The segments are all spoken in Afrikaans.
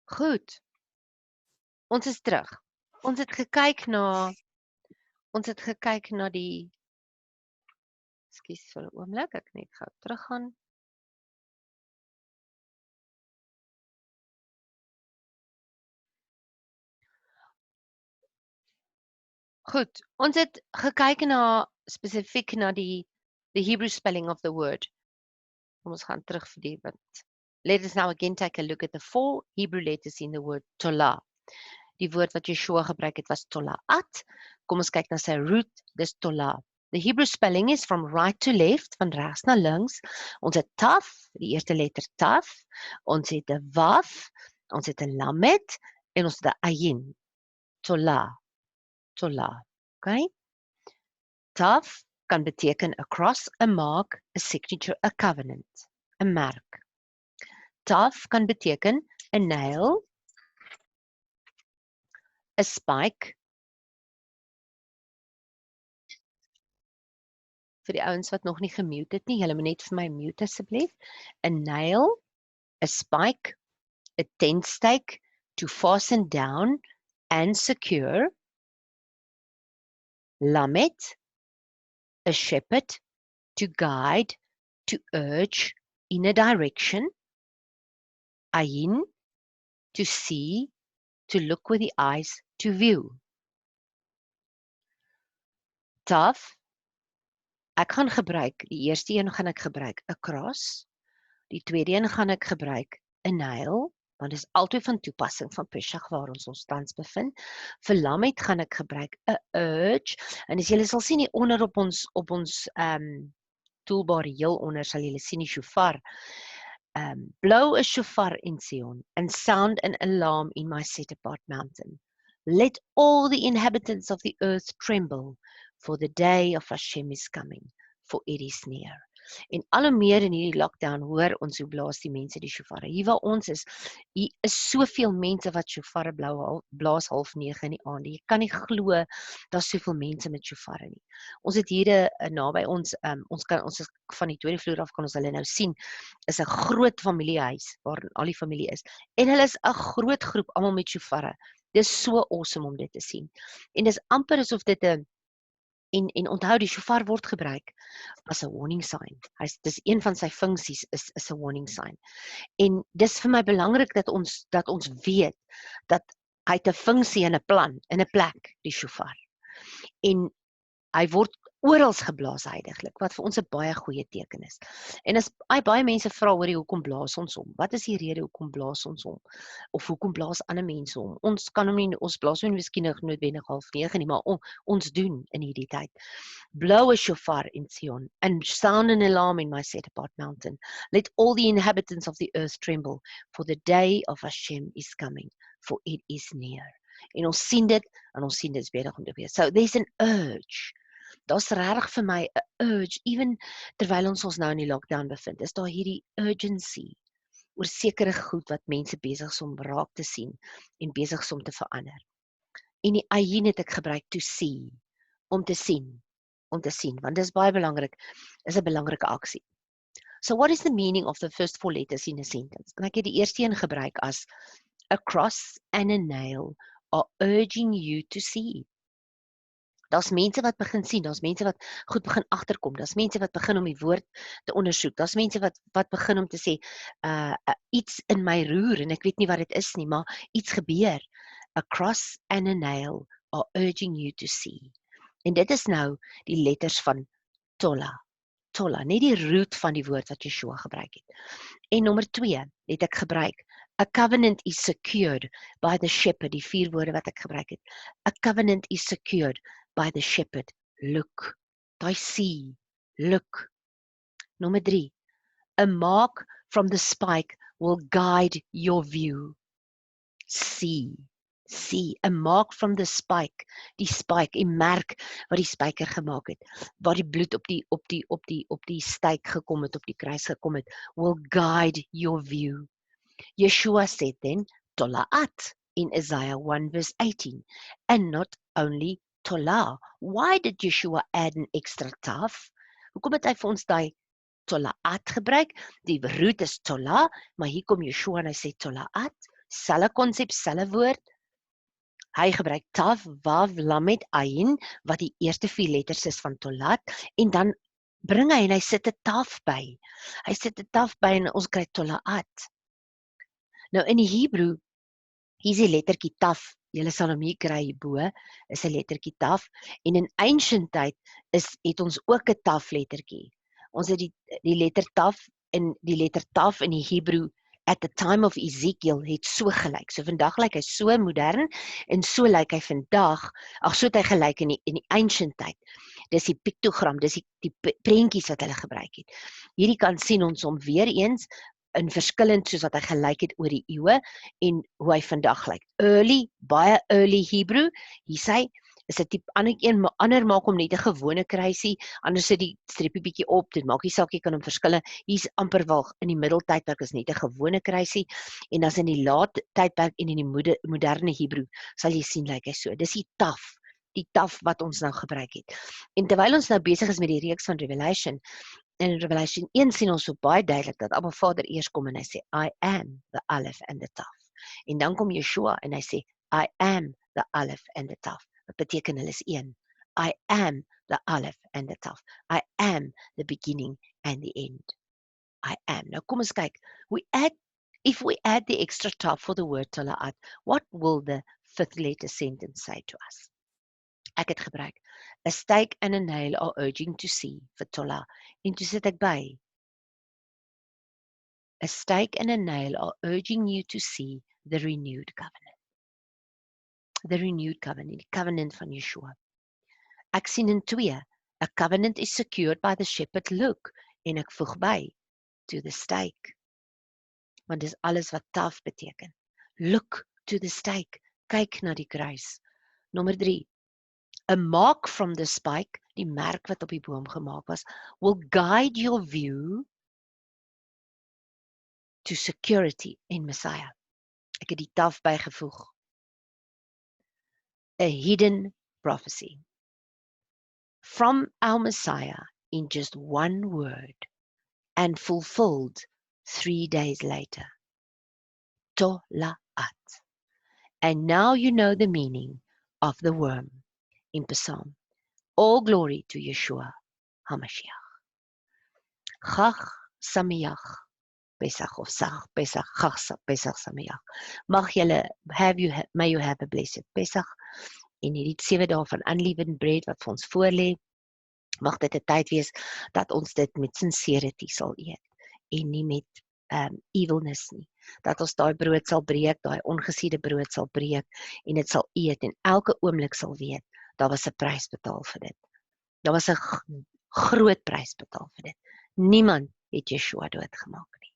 Goed, ons is terug. Ons het gekyk na die, ekskuus vir 'n oomblik, ek net gou teruggaan. Goed, ons het gekyk spesifiek na the Hebrew spelling of the word. Kom ons gaan terug vir die wat. Let us now again take a look at the 4 Hebrew letters in the word tola. Die woord wat Yeshua gebruik het was tola'at. Kom ons kyk na sy root, dis tola. The Hebrew spelling is from right to left, van regs na links. Ons het taf, die eerste letter taf. Ons het 'n waf, ons het 'n lamet en ons het 'n ayin. Tola. Tola. Okay? Taf kan beteken a cross, a mark, a signature, a covenant, 'n merk. Taf kan beteken 'n nail, 'n spike. Vir die ouens wat nog nie gemute het nie, julle moet net vir my mute asseblief. 'n nail, 'n spike, 'n tent stake to fasten down and secure. Lamet, a shepherd, to guide, to urge in a direction. Ayin, to see, to look with the eyes, to view. Taf, ek gaan gebruik, die eerste een gaan ek gebruik 'n cross, die tweede een gaan ek gebruik 'n nail, want dit is altyd van toepassing van Pesach waar ons tans bevind. Vir lamet gaan ek gebruik 'n urge, en as julle sal sien hier onder op ons toolbar heel onder sal julle sien die shofar. Blow a shofar in Zion and sound an alarm in my set apart mountain. Let all the inhabitants of the earth tremble, for the day of Hashem is coming, for it is near. En al hoe meer in hierdie lockdown hoor ons hoe blaas die mense die shofarre. Hier waar ons is, hier is soveel mense wat shofarre blaas 8:30 in die aand. Jy kan nie glo daar's soveel mense met shofarre nie. Ons het hier naby ons, ons is van die tweede vloer af kan ons hulle nou sien, is 'n groot familiehuis waar al die familie is. En hulle is 'n groot groep almal met shofarre. Dis so awesome om dit te sien. En dis amper asof dit 'n en onthou die shofar word gebruik as 'n warning sign. Dis een van sy funksies is 'n warning sign. En dis vir my belangrik dat ons weet dat hy het 'n funksie en 'n plan in 'n plek, die shofar. En hy word oral geblaas heiliglik, wat vir ons 'n baie goeie teken is. En as baie mense vra oor hoekom blaas ons hom? Wat is die rede hoekom blaas ons hom? Of hoekom blaas ander mense hom? Ons kan hom nie, ons blaas hom miskien noodwendig 8:30 nie, maar ons doen in hierdie tyd. Blow a shofar in Zion and sound an alarm in my set apart mountain. Let all the inhabitants of the earth tremble, for the day of Hashem is coming, for it is near. En ons sien dit, en ons sien dit is besig om te gebeur. So there's an urge. Daar's regtig vir my 'n urge, even terwyl ons nou in die lockdown bevind, is daar hierdie urgency oor sekere goed wat mense besig is om raak te sien en besig is om te verander. En die ayin het ek gebruik to see, om te sien, want dis baie belangrik, is 'n belangrike aksie. So what is the meaning of the first 4 letters in a sentence? En ek het die eerste een gebruik as a cross and a nail are urging you to see. Daar's mense wat begin sien, daar's mense wat goed begin agterkom, daar's mense wat begin om die woord te ondersoek, daar's mense wat begin om te sê, iets in my roer, en ek weet nie wat dit is nie, maar iets gebeur. A cross and a nail are urging you to see. En dit is nou die letters van tola. Tola, net die root van die woord wat Yeshua gebruik het. En nommer 2 het ek gebruik, a covenant is secured by the shepherd, die 4 woorde wat ek gebruik het. A covenant is secured by the shepherd. Look. Daai see. Look. Nommer 3. A mark from the spike will guide your view. See. See. A mark from the spike. Die spike, die merk wat die spyker gemaak het. Waar die bloed op die steek gekom het, op die kruis gekom het. Will guide your view. Yeshua said then, Tola'at in Isaiah 1 verse 18. And not only Tola. Why did Yeshua add an extra taf? Hoekom het hy vir ons daai Tola'at gebruik? Die root is Tola, maar hier kom Yeshua en hy sê Tola'at selfe konsep, selfe woord. Hy gebruik taf, wav, lamet, ayin, wat die eerste 4 letters is van tolat, en dan bring hy en hy sit 'n taf by. Hy sit 'n taf by en ons kry tolaat. Nou in die Hebreë, hier is die lettertjie taf. Julle sal hom hier kry hierbo, is 'n lettertjie taf, en in ancient tyd het ons ook 'n taf lettertjie. Ons het die letter taf en die letter taf in die Hebreë at the time of Ezekiel het so gelyk. So vandag lyk hy so modern en so lyk hy vandag, so het hy gelyk in die ancient tyd. Dis die piktogram, dis die prentjies wat hulle gebruik het. Hierdie kan sien ons hom weer eens in verskillend soos wat hy gelyk het oor die eeue en hoe hy vandag lyk. Early, baie early Hebrew, hier sê is 'n tipe ander maak hom net 'n gewone kruisie, anders sit die streepie bietjie op, dit maak nie saak jy kan hom verskille. Hier's amper wel in die middeltydperk is net 'n gewone kruisie en as in die laat tydperk en in die moderne Hebreë sal jy sien lyk hy so. Dis die taf wat ons nou gebruik het. En terwyl ons nou besig is met die reeks van Revelation, in Revelation 1 sien ons so baie duidelik dat Abba Vader eers kom en hy sê I am the Aleph and the Taf. En dan kom Yeshua en hy sê I am the Aleph and the Taf. Wat beteken hulle is een. I am the Aleph and the Taf. I am the beginning and the end. I am. Nou kom ons kyk. If we add the extra taf for the word tola'at, what will the 5th letter sentence say to us? Ek het gebruik. A stake and a nail are urging to see vir tola. En toe sit ek by. A stake and a nail are urging you to see the renewed covenant. The renewed covenant, die covenant van Yeshua. Ek sien in 2. A covenant is secured by the shepherd look. En ek voeg by. To the stake. Want dis alles wat taf beteken. Look to the stake. Kyk na die kruis. Nommer 3. A mark from the spike, die merk wat op die boom gemaak was, will guide your view to security in Messiah. Ek het die taf bygevoeg. A hidden prophecy. From our Messiah in just one word and fulfilled 3 days later. Tola'at. And now you know the meaning of the worm in Psalm. All glory to Yeshua HaMashiach. Chag Sameach Pesach of Sag Pesach, Chag Pesach Sameach. May you have a blessed Pesach. En hierdie 7 dae van unleavened bread wat vir ons voorlê, mag dit 'n tyd wees dat ons dit met sincerity sal eet en nie met evilness nie. Dat ons daai brood sal breek, daai ongesiede brood sal breek en dit sal eet en elke oomblik sal weet, daar was 'n prys betaal vir dit. Daar was 'n groot prys betaal vir dit. Niemand het Yeshua doodgemaak nie.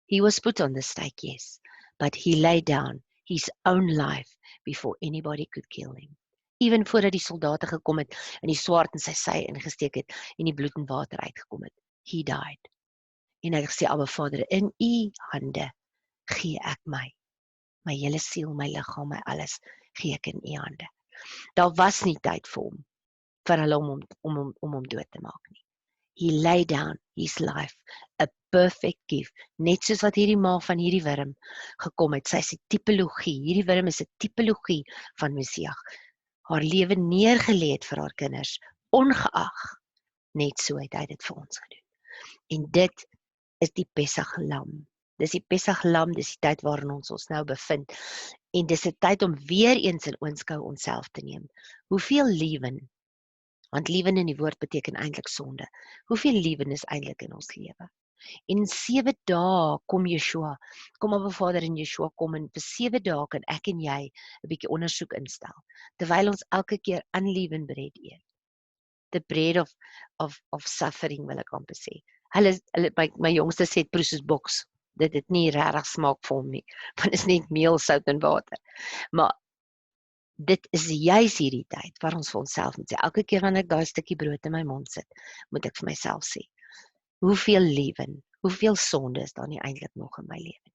He was put on the stake, yes, but he laid down his own life before anybody could kill him. Even voordat die soldate gekom het en die swaard in sy sy ingesteek het en die bloed en water uitgekom het. He died. En hy sê, Abba Vader, in u hande gee ek my hele siel, my liggaam, my alles gee ek in u hande. Daar was nie tyd vir hom, vir hulle om hom dood te maak nie. He laid down his life, a perfect gift, net soos wat hierdie ma van hierdie wurm gekom het. Sy is 'n tipologie, hierdie wurm is 'n tipologie van Messias. Haar lewe neergelê het vir haar kinders, ongeag, net so het hy dit vir ons gedoen. En dit is die Pesach lam. Dis die Pesach lam, dis die tyd waarin ons nou bevind. En dis 'n tyd om weer eens in oënskou onsself te neem. Hoeveel liewen, want liewen in die woord beteken eintlik sonde. Hoeveel liewen is eintlik in ons lewe? En 7 dae kom Yeshua, kom Abba Vader en Yeshua kom en vir 7 dae kan ek en jy 'n bietjie ondersoek instel, terwyl ons elke keer unleavened bread eet. The bread of suffering wil ek amper sê. My jongste sê proe soos boks. Dit het nie regtig smaak vir hom nie, want dit is net meel, sout en water. Maar dit is juis hierdie tyd waar ons vir onsself moet sê, elke keer wanneer ek daai stukkie brood in my mond sit, moet ek vir myself sê, hoeveel liewen, hoeveel sonde is daar nie eintlik nog in my lewe nie.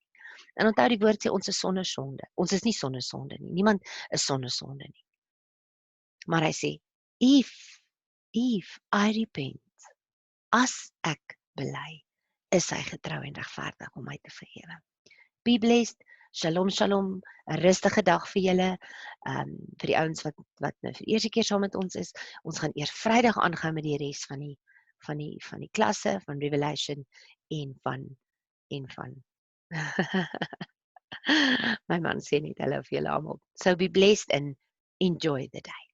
En onthou die woord sê, ons is sonder sonde. Ons is nie sonder sonde nie. Niemand is sonder sonde nie. Maar hy sê, if I repent, as ek bely, is hy getrou en regverdig om my te vergewe. Be blessed. Shalom, shalom, 'n rustige dag vir julle. Vir die ouens wat nou vir die eerste keer saam met ons is. Ons gaan eers Vrydag aangaan met die res van die klasse van Revelation en van my man sê net hallo vir julle almal. So be blessed and enjoy the day.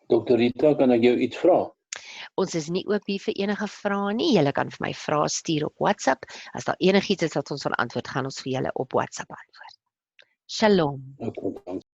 Dr. Rita, kan ek jou iets vra? Ons is nie oop hier vir enige vrae nie. Julle kan vir my vrae stuur op WhatsApp. As daar enigiets is wat ons wil antwoord, gaan ons vir julle op WhatsApp antwoord. Shalom. Ek kom